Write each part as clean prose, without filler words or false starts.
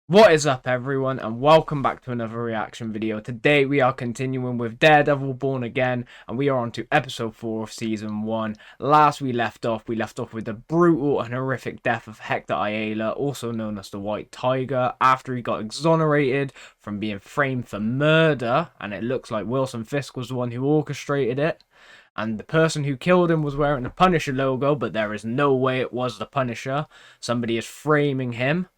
What is up, everyone, and welcome back to another reaction video. Today we are continuing with Daredevil Born Again, and we are on to episode 4 of season 1. Last we left off with the brutal and horrific death of Hector Ayala, also known as the White Tiger, after he got exonerated from being framed for murder, and it looks like Wilson Fisk was the one who orchestrated it. And the person who killed him was wearing the Punisher logo, but there is no way it was the Punisher. Somebody is framing him.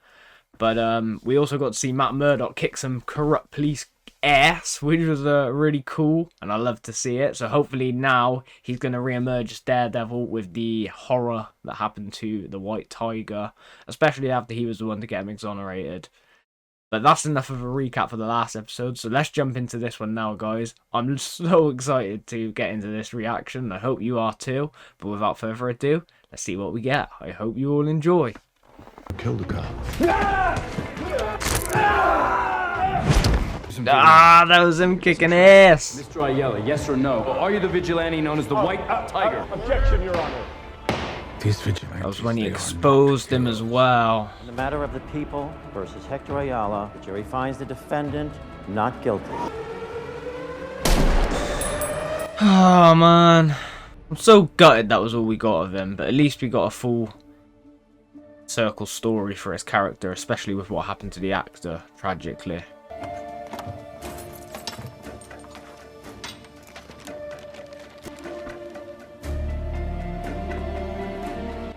But we also got to see Matt Murdock kick some corrupt police ass, which was really cool, and I love to see it. So hopefully now he's going to re-emerge as Daredevil with the horror that happened to the White Tiger, especially after he was the one to get him exonerated. But that's enough of a recap for the last episode, so let's jump into this one now, guys. I'm so excited to get into this reaction. I hope you are too. But without further ado, let's see what we get. I hope you all enjoy. Killed a cop. That was him kicking ass. Mr. Ayala, yes or no? Or are you the vigilante known as the White Tiger? Objection, Your Honor. These vigilantes. That was when he exposed him as well. In the matter of the people versus Hector Ayala, the jury finds the defendant not guilty. Oh man, I'm so gutted that was all we got of him, but at least we got a full circle story for his character, especially with what happened to the actor, tragically.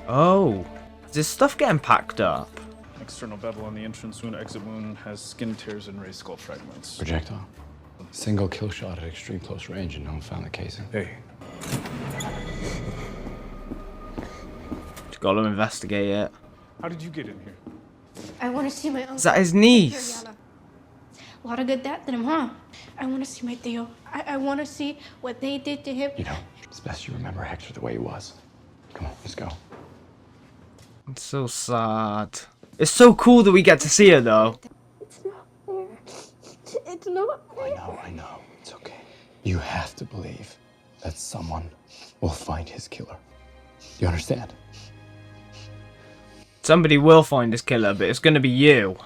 Oh, is this stuff getting packed up? External bevel on the entrance wound, exit wound has skin tears and raised skull fragments. Projectile. Single kill shot at extreme close range and no one found the casing. Hey. Just gotta investigate it. How did you get in here? I want to see my uncle. Is that his niece? A lot of good that did him, huh? I want to see my Theo. I want to see what they did to him. You know, it's best you remember Hector the way he was. Come on, let's go. It's so sad. It's so cool that we get to see her, though. It's not fair. It's not fair. I know. It's okay. You have to believe that someone will find his killer. You understand? Somebody will find his killer, but it's gonna be you.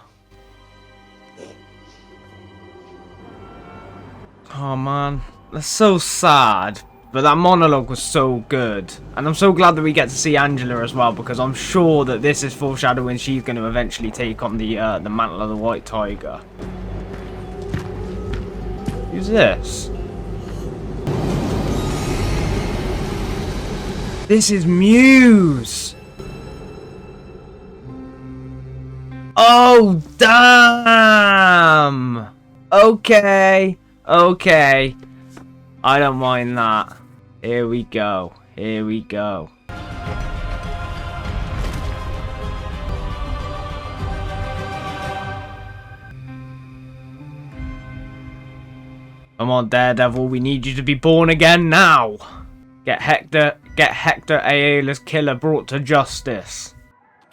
Oh man, that's so sad. But that monologue was so good. And I'm so glad that we get to see Angela as well, because I'm sure that this is foreshadowing she's going to eventually take on the mantle of the White Tiger. Who's this? This is Muse! Oh, damn! Okay. I don't mind that. Here we go. Come on, Daredevil, we need you to be born again now. Get Hector Ayala's killer brought to justice.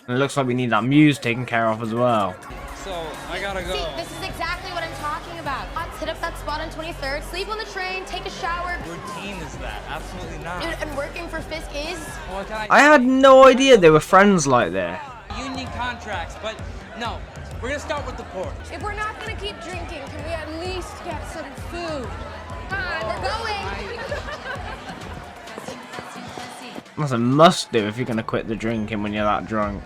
And it looks like we need that Muse taken care of as well. So, I gotta go. See, this is exactly what I'm talking about. Let's hit up that spot on 23rd, sleep on the train, take a shower. Routine is that? Absolutely not. Dude, and working for Fisk is... Well, can I had no idea they were friends like that. Union contracts, but no. We're gonna start with the porch. If we're not gonna keep drinking, can we at least get some food? Come on, we're going! That's a must do if you're going to quit the drinking when you're that drunk.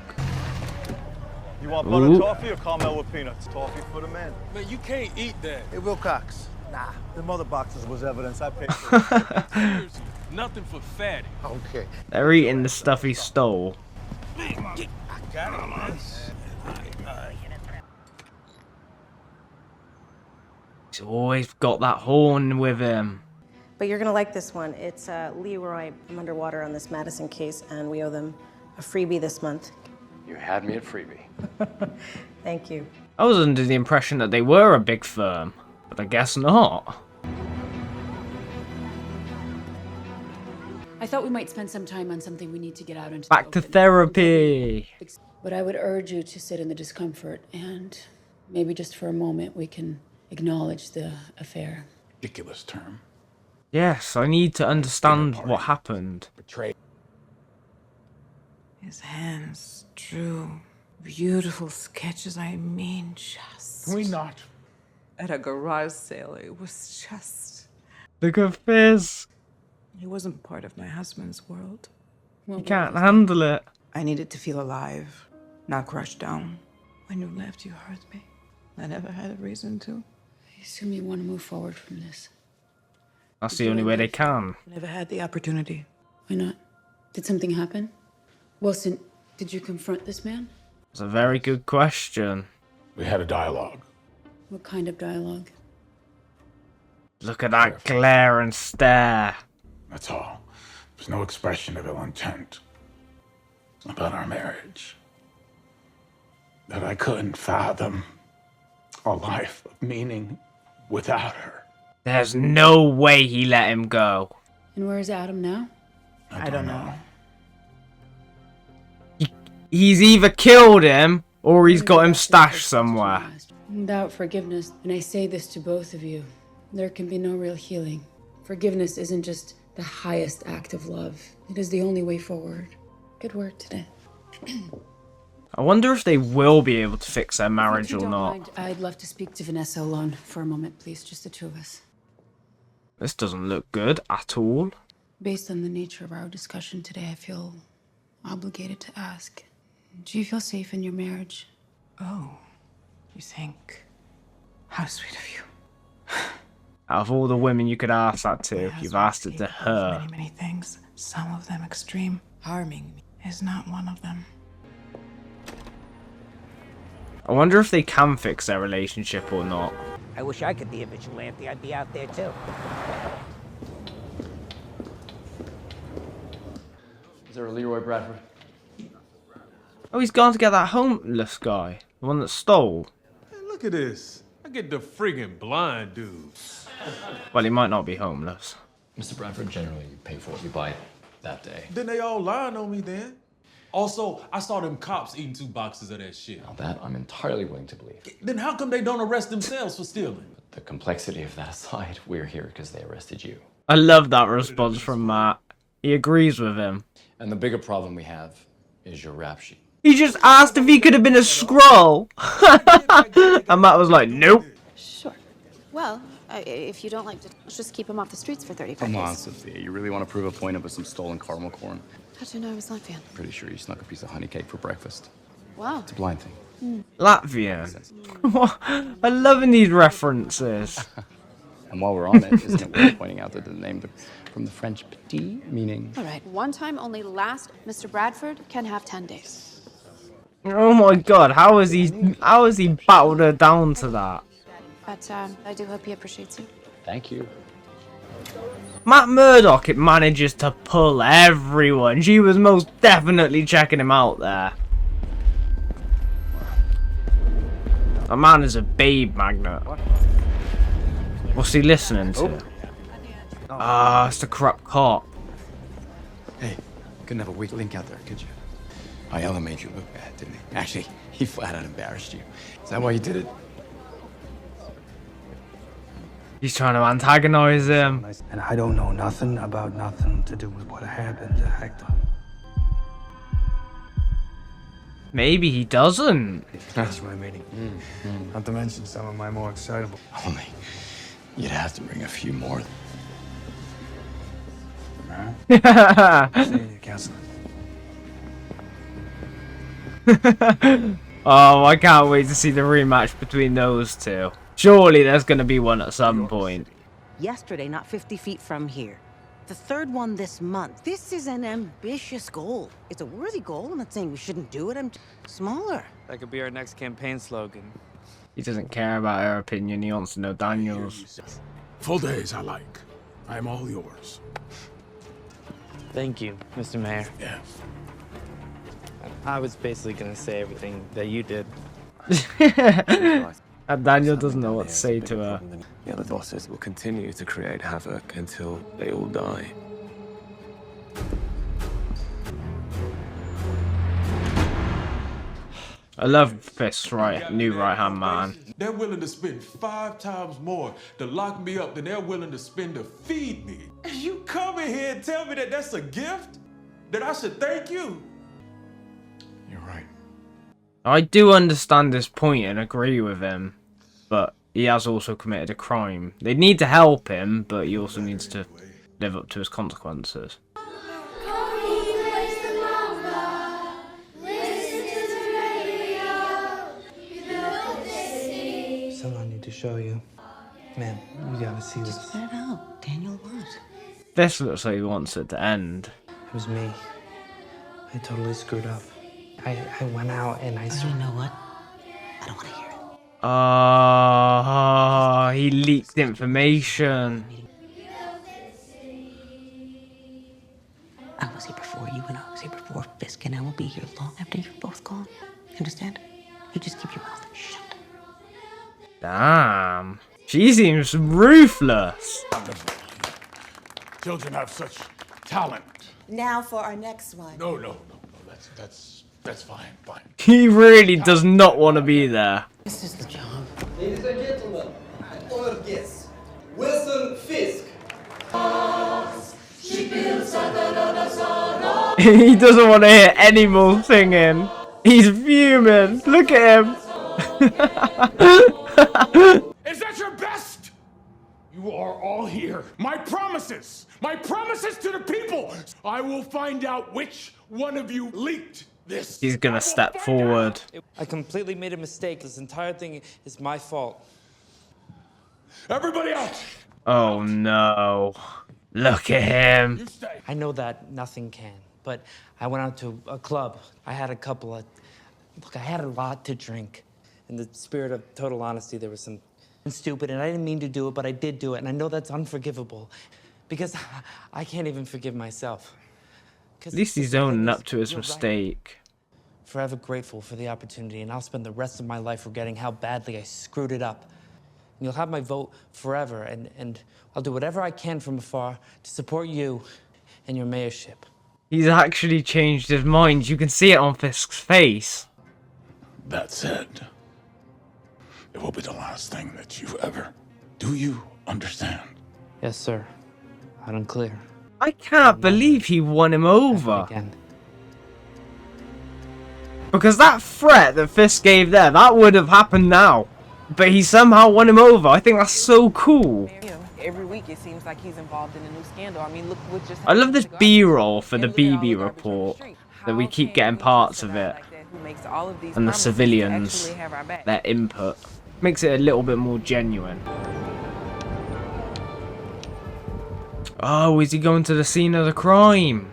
You want butter toffee or caramel with peanuts? Toffee for the man. But you can't eat that. Hey, Wilcox. Nah, the mother boxes was evidence. I paid for it. Seriously, nothing for fatty. Okay. They're eating the stuff he stole. I got it, man. He's always got that horn with him. But you're gonna like this one. It's Leroy from Underwater on this Madison case, and we owe them a freebie this month. You had me at freebie. Thank you. I was under the impression that they were a big firm, but I guess not. I thought we might spend some time on something we need to get out into Back the to open. therapy. But I would urge you to sit in the discomfort and maybe just for a moment we can acknowledge the affair. Ridiculous term. Yes, I need to understand what happened. Betrayed. His hands drew Beautiful sketches, I mean, just... Can we not? At a garage sale, it was just... Look at Fisk. It wasn't part of my husband's world. You can't handle it. I needed to feel alive, not crushed down. When you left, you hurt me. I never had a reason to. I assume you want to move forward from this. That's the only way they can. Never had the opportunity. Why not? Did something happen? Wilson, did you confront this man? It's a very good question. We had a dialogue. What kind of dialogue? Look at that glare and stare. That's all. There's no expression of ill intent about our marriage. That I couldn't fathom a life of meaning without her. There's no way he let him go. And where is Adam now? I don't know. He's either killed him or he's got him stashed somewhere. Without forgiveness, and I say this to both of you, there can be no real healing. Forgiveness isn't just the highest act of love. It is the only way forward. Good work today. I wonder if they will be able to fix their marriage or not. Mind, I'd love to speak to Vanessa alone for a moment, please. Just the two of us. This doesn't look good at all. Based on the nature of our discussion today, I feel obligated to ask. Do you feel safe in your marriage? Oh, you think? How sweet of you. Out of all the women you could ask that to, you've asked it to her. Many, many things. Some of them extreme. Harming me is not one of them. I wonder if they can fix their relationship or not. I wish I could be a vigilante. I'd be out there too. Is there a Leroy Bradford? Oh, he's gone to get that homeless guy. The one that stole. Hey, look at this. I get the friggin' blind dude. Well, he might not be homeless. Mr. Bradford, generally you pay for what you buy that day. Then they all lying on me then. Also, I saw them cops eating 2 boxes of that shit. Now that I'm entirely willing to believe. Then how come they don't arrest themselves for stealing? The complexity of that aside, we're here because they arrested you. I love that response from Matt. He agrees with him. And the bigger problem we have is your rap sheet. He just asked if he could have been a Skrull. And Matt was like, nope. Sure. Well, if you don't like to, let's just keep him off the streets for 35 days. Come on, Sophia. You really want to prove a point with some stolen caramel corn? How'd you know I was Latvian? Pretty sure you snuck a piece of honey cake for breakfast. Wow. It's a blind thing. Latvian. I'm loving these references. And while we're on it, isn't it worth pointing out that the name from the French petit, meaning... All right, one time only last, Mr. Bradford can have 10 days. Oh my god, how has he battled her down to that? But I do hope he appreciates you. Thank you. Matt Murdock, it manages to pull everyone. She was most definitely checking him out there. A man is a babe magnet. What's he listening to? Ah, it's the corrupt cop. Hey, couldn't have a weak link out there, could you? Ayala made you look bad, didn't he? Actually, he flat out embarrassed you. Is that why you did it? He's trying to antagonize him. And I don't know nothing about nothing to do with what happened to Hector. Maybe he doesn't. That's my meaning. Not to mention some of my more excitable. Only you'd have to bring a few more. Oh, I can't wait to see the rematch between those two. Surely there's going to be one at some point. Yesterday, not 50 feet from here. The third one this month. This is an ambitious goal. It's a worthy goal. I'm not saying we shouldn't do it. I'm smaller. That could be our next campaign slogan. He doesn't care about her opinion. He wants to know Daniel's. Full days I like. I am all yours. Thank you, Mr. Mayor. Yeah. I was basically going to say everything that you did. And Daniel doesn't know what to say to her. The other bosses will continue to create havoc until they all die. I love Fisk's new right-hand man. They're willing to spend 5 times more to lock me up than they're willing to spend to feed me. And you come in here and tell me that that's a gift? That I should thank you? You're right. I do understand his point and agree with him, but he has also committed a crime. They need to help him, but he also needs to live up to his consequences. Something I need to show you. Man, you gotta see this. Just let it out. Daniel, what? This looks like he wants it to end. It was me. I totally screwed up. I went out and I... You know what? I don't want to hear it. Ah, he leaked information. I was here before you and I was here before Fisk, and I will be here long after you're both gone. Understand? You just keep your mouth shut. Damn. She seems ruthless. Children have such talent. Now for our next one. No. That's fine. He really does not want to be there. This is the job. Ladies and gentlemen, honored guests, Wilson Fisk. He doesn't want to hear any more singing. He's fuming. Look at him. Is that your best? You are all here. My promises to the people. I will find out which one of you leaked this. He's gonna step forward. I completely made a mistake. This entire thing is my fault. Everybody out! Oh no. Look at him. I know that nothing can, but I went out to a club. I had a lot to drink. In the spirit of total honesty, there was some stupid, and I didn't mean to do it, but I did do it, and I know that's unforgivable because I can't even forgive myself. At least he's owning up to his mistake. Forever grateful for the opportunity, and I'll spend the rest of my life regretting how badly I screwed it up. And you'll have my vote forever, and I'll do whatever I can from afar to support you and your mayorship. He's actually changed his mind. You can see it on Fisk's face. That said, it will be the last thing that you ever... Do you understand? Yes, sir. Loud and clear. I can't believe he won him over. Because that threat that Fisk gave there, that would have happened now. But he somehow won him over. I think that's so cool. Every week it seems like he's involved in a new scandal. I mean, look what just I love this B-roll for the BB report. That we keep getting parts of it. And the civilians, their input. Makes it a little bit more genuine. Oh, is he going to the scene of the crime?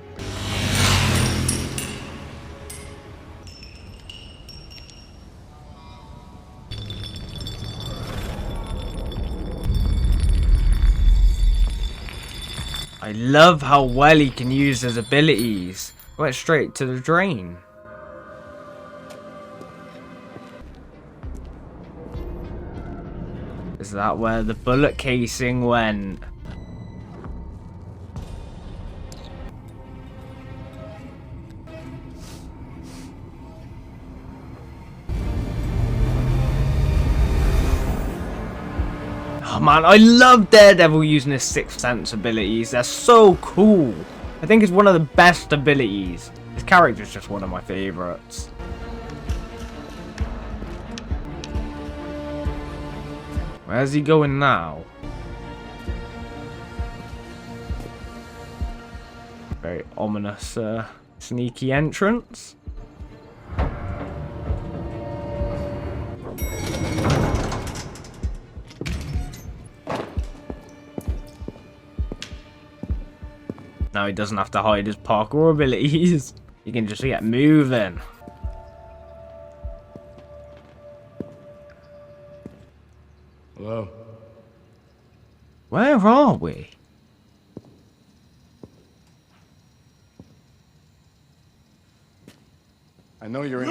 I love how well he can use his abilities. Went straight to the drain. Is that where the bullet casing went? Oh man, I love Daredevil using his sixth sense abilities. They're so cool. I think it's one of the best abilities. His character's just one of my favorites. Where's he going now? Very ominous, sneaky entrance. Now he doesn't have to hide his parkour abilities. He can just get moving. Hello? Where are we? I know you're in.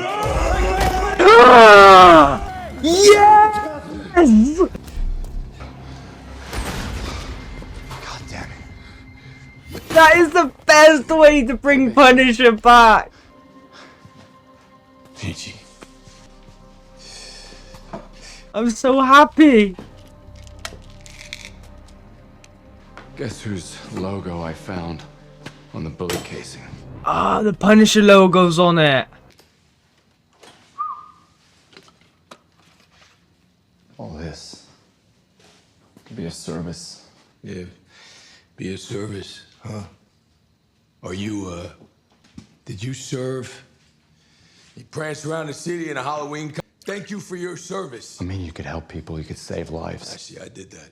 Yes! God damn it. That is the best way to bring Punisher back. Peachy. I'm so happy. Guess whose logo I found on the bullet casing? Ah, the Punisher logo's on it. All this could be a service. Yeah, be a service, huh? Are you, did you serve? You pranced around the city in a Halloween. Thank you for your service. I mean, you could help people, you could save lives. Actually, I did that.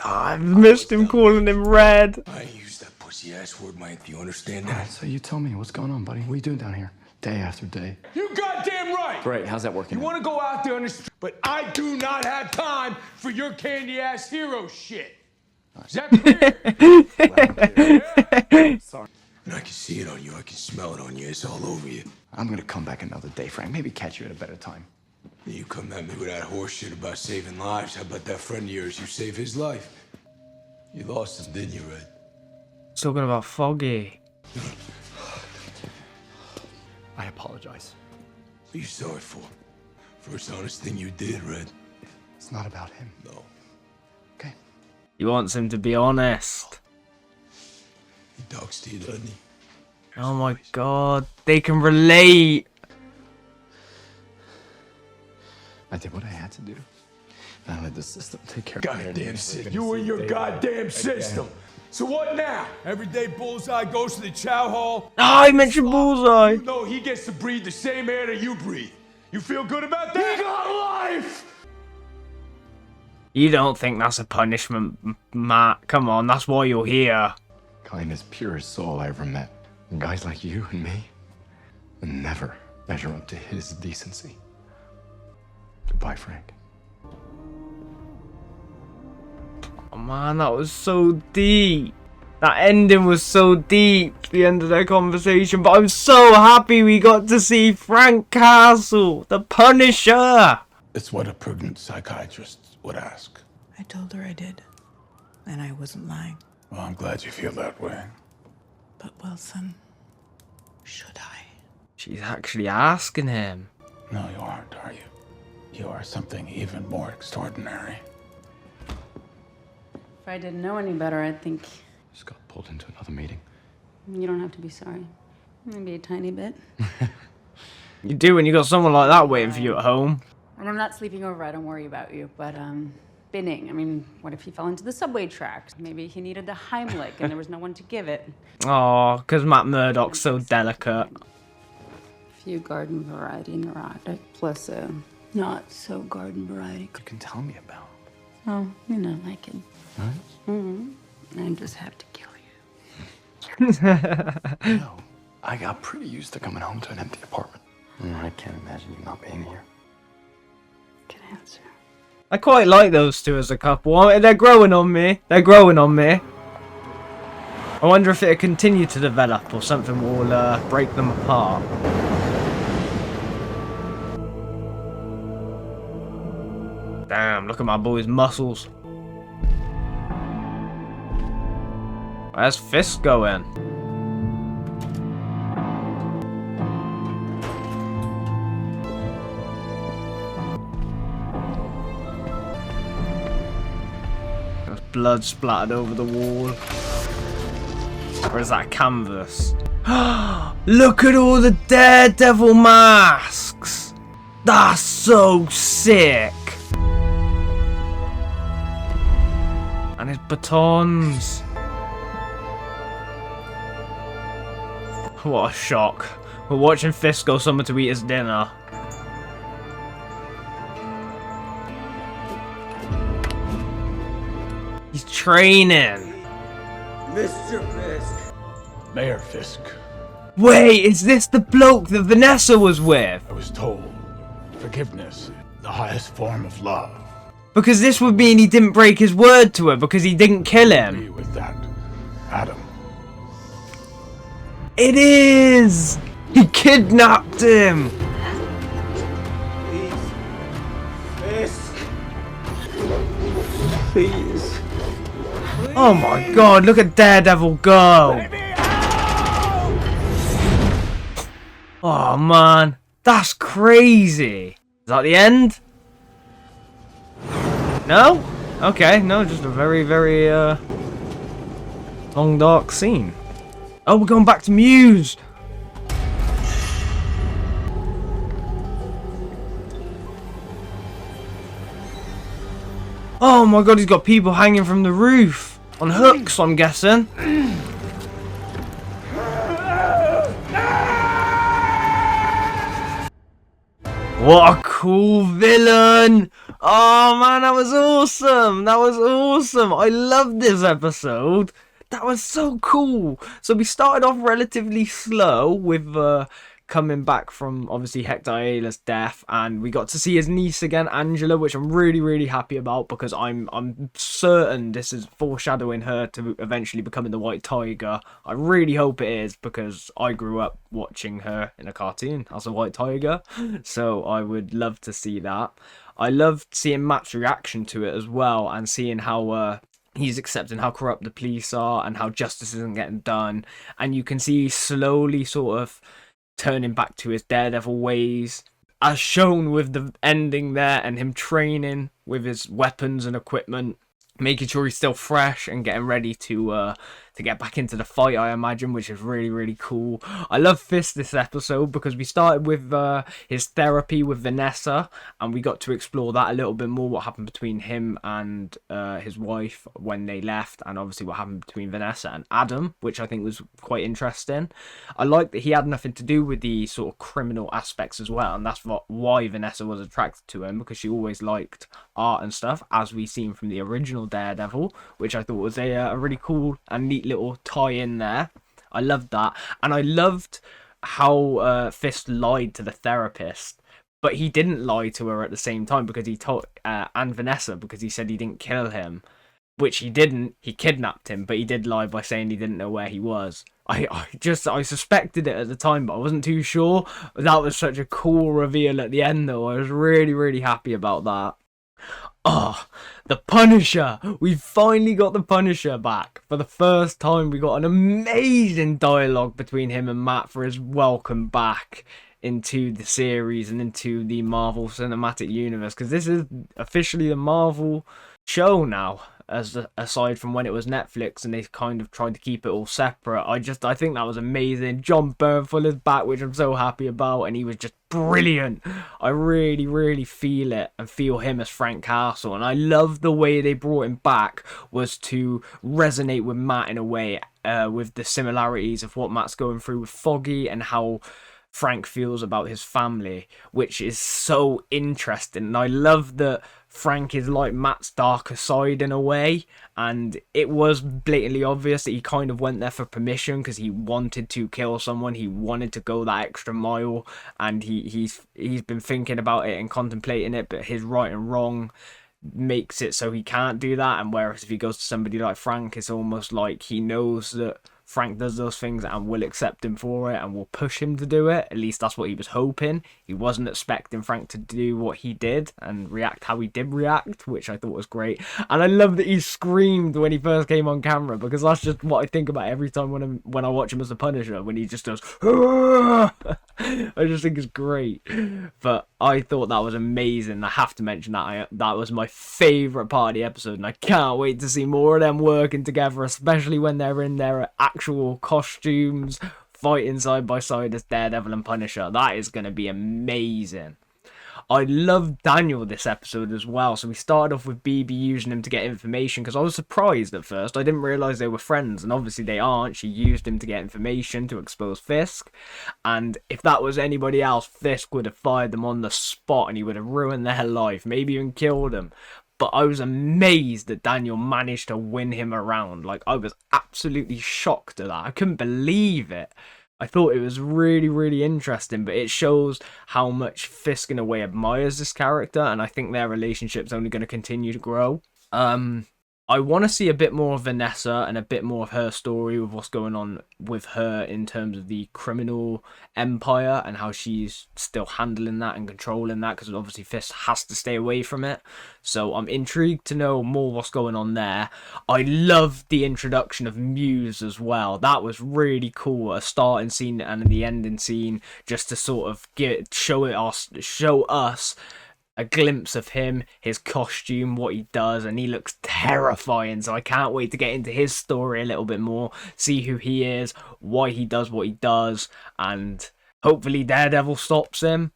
I've missed him calling him Red. I ain't used that pussy-ass word, Mike. Do you understand All that? right, so you tell me, what's going on, buddy? What are you doing down here? Day after day. You goddamn right! Great, how's that working? You want to go out there on the street, but I do not have time for your candy-ass hero shit. Is that clear? Sorry. And I can see it on you. I can smell it on you. It's all over you. I'm gonna come back another day, Frank. Maybe catch you at a better time. You come at me with that horse shit about saving lives. How about that friend of yours? You saved his life. You lost him, didn't you, Red? Talking about Foggy. I apologize. What are you sorry for? First honest thing you did, Red. It's not about him. No. Okay. He wants him to be honest. He talks to you, doesn't he? Oh my god, they can relate. I did what I had to do. And I let the system take care of Goddamn system. You and your goddamn system. So what now? Every day Bullseye goes to the chow hall. Ah, I mentioned Bullseye. You know he gets to breathe the same air that you breathe. You feel good about that? He got life! You don't think that's a punishment, Matt? Come on, that's why you're here. Kindest, purest soul I ever met. And guys like you and me will never measure up to his decency. Goodbye, Frank. Oh man, that was so deep. That ending was so deep, the end of their conversation. But I'm so happy we got to see Frank Castle, the Punisher. It's what a prudent psychiatrist would ask. I told her I did. And I wasn't lying. Well, I'm glad you feel that way. But Wilson, should I? She's actually asking him. No, you aren't, are you? You are something even more extraordinary. If I didn't know any better, I'd think Just got pulled into another meeting. you don't have to be sorry. Maybe a tiny bit. You do when you got someone like that waiting for you at home. When I'm not sleeping over, I don't worry about you. But, binning. I mean, what if he fell into the subway tracks? Maybe he needed the Heimlich and there was no one to give it. Oh, because Matt Murdock's so delicate. A few garden variety neurotic, plus a not so garden variety. You can tell me about. Oh, you know, I can. Right? Mm-hmm. I just have to kill You know, I got pretty used to coming home to an empty apartment. I can't imagine you not being here. Good answer. I quite like those two as a couple. They're growing on me. They're growing on me. I wonder if it'll continue to develop or something will break them apart. Damn, look at my boy's muscles. Where's Fisk going? There's blood splattered over the wall. Or is that canvas? Look at all the Daredevil masks! That's so sick! And his batons. What a shock. We're watching Fisk go somewhere to eat his dinner. He's training. Mr. Fisk. Mayor Fisk. Wait, is this the bloke that Vanessa was with? I was told forgiveness, the highest form of love. Because this would mean he didn't break his word to her because he didn't kill him. With that, Adam. It is! He kidnapped him! Fisk. Please. Oh my god, look at Daredevil go! Oh man, that's crazy! Is that the end? No? Okay, no, just a very, very, long dark scene. Oh, we're going back to Muse! Oh my god, he's got people hanging from the roof. On hooks, I'm guessing. What a cool villain! Oh man, that was awesome! That was awesome! I love this episode. That was so cool. So we started off relatively slow with coming back from obviously Hector Ayala's death, and we got to see his niece again, Angela, which I'm really happy about, because I'm certain this is foreshadowing her to eventually becoming the White Tiger. I really hope it is, because I grew up watching her in a cartoon as a White Tiger, so I would love to see that. I loved seeing Matt's reaction to it as well, and seeing how he's accepting how corrupt the police are and how justice isn't getting done, and you can see slowly sort of turning back to his Daredevil ways, as shown with the ending there and him training with his weapons and equipment, making sure he's still fresh and getting ready to get back into the fight, I imagine, which is really cool. I love Fisk this episode because we started with his therapy with Vanessa, and we got to explore that a little bit more, what happened between him and his wife when they left, and obviously what happened between Vanessa and Adam, which I think was quite interesting. I like that he had nothing to do with the sort of criminal aspects as well, and that's why Vanessa was attracted to him, because she always liked art and stuff, as we seen from the original Daredevil, which I thought was a really cool and neat little tie in there. I loved that, and I loved how Fisk lied to the therapist, but he didn't lie to her at the same time, because he told and Vanessa, because he said he didn't kill him, which he didn't. He kidnapped him, but he did lie by saying he didn't know where he was. I suspected it at the time, but I wasn't too sure. That was such a cool reveal at the end, though. I was really happy about that. Oh, the Punisher! We finally got the Punisher back. For the first time, we got an amazing dialogue between him and Matt for his welcome back into the series and into the Marvel Cinematic Universe, because this is officially the Marvel show now, aside from when it was Netflix and they kind of tried to keep it all separate. I think that was amazing. John Bernthal is back, which I'm so happy about, and he was just brilliant. I really feel it and feel him as Frank Castle, and I love the way they brought him back was to resonate with Matt in a way, with the similarities of what Matt's going through with Foggy and how Frank feels about his family, which is so interesting. And I love that Frank is like Matt's darker side in a way, and it was blatantly obvious that he kind of went there for permission, because he wanted to kill someone, he wanted to go that extra mile, and he's been thinking about it and contemplating it, but his right and wrong makes it so he can't do that. And whereas if he goes to somebody like Frank, it's almost like he knows that Frank does those things and will accept him for it and will push him to do it. At least that's what he was hoping. He wasn't expecting Frank to do what he did and react how he did react, which I thought was great. And I love that he screamed when he first came on camera, because that's just what I think about every time when I watch him as the Punisher, when he just does I just think it's great. But I thought that was amazing. I have to mention that that was my favourite part of the episode, and I can't wait to see more of them working together, especially when they're in their actual costumes, fighting side by side as Daredevil and Punisher. That is going to be amazing. I love Daniel this episode as well. So we started off with BB using him to get information, because I was surprised at first. I didn't realise they were friends, and obviously they aren't. She used him to get information to expose Fisk, and if that was anybody else, Fisk would have fired them on the spot and he would have ruined their life, maybe even killed them. But I was amazed that Daniel managed to win him around. Like, I was absolutely shocked at that. I couldn't believe it. I thought it was really interesting, but it shows how much Fisk in a way admires this character, and I think their relationship's only going to continue to grow. I want to see a bit more of Vanessa and a bit more of her story with what's going on with her in terms of the criminal empire and how she's still handling that and controlling that, because obviously Fisk has to stay away from it. So I'm intrigued to know more what's going on there. I love the introduction of Muse as well. That was really cool. A starting scene and the ending scene, just to sort of show us a glimpse of him, his costume, what he does, and he looks terrifying. So I can't wait to get into his story a little bit more, see who he is, why he does what he does, and hopefully Daredevil stops him.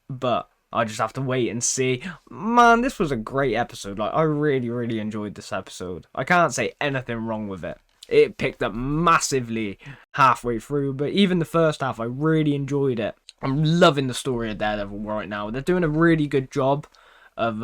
But I just have to wait and see. Man, this was a great episode. Like, I really enjoyed this episode. I can't say anything wrong with it. It picked up massively halfway through, but even the first half, I really enjoyed it. I'm loving the story of Daredevil right now. They're doing a really good job of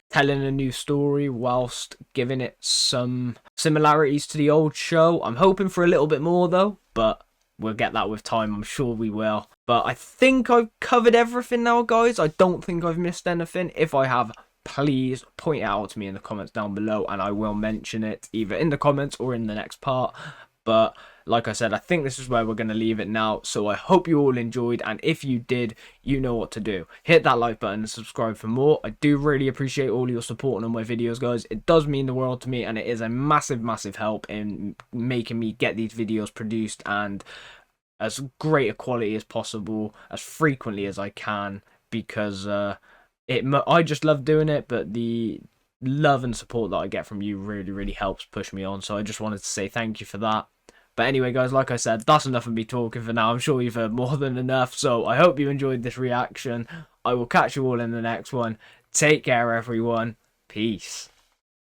telling a new story whilst giving it some similarities to the old show. I'm hoping for a little bit more though, but we'll get that with time. I'm sure we will. But I think I've covered everything now, guys. I don't think I've missed anything. If I have, please point it out to me in the comments down below, and I will mention it either in the comments or in the next part. But like I said, I think this is where we're going to leave it now. So I hope you all enjoyed, and if you did, you know what to do. Hit that like button and subscribe for more. I do really appreciate all your support on my videos, guys. It does mean the world to me, and it is a massive help in making me get these videos produced and as great a quality as possible, as frequently as I can, because I just love doing it, but the love and support that I get from you really helps push me on. So I just wanted to say thank you for that. But anyway, guys, like I said, that's enough of me talking for now. I'm sure you've heard more than enough, so I hope you enjoyed this reaction. I will catch you all in the next one. Take care, everyone. Peace.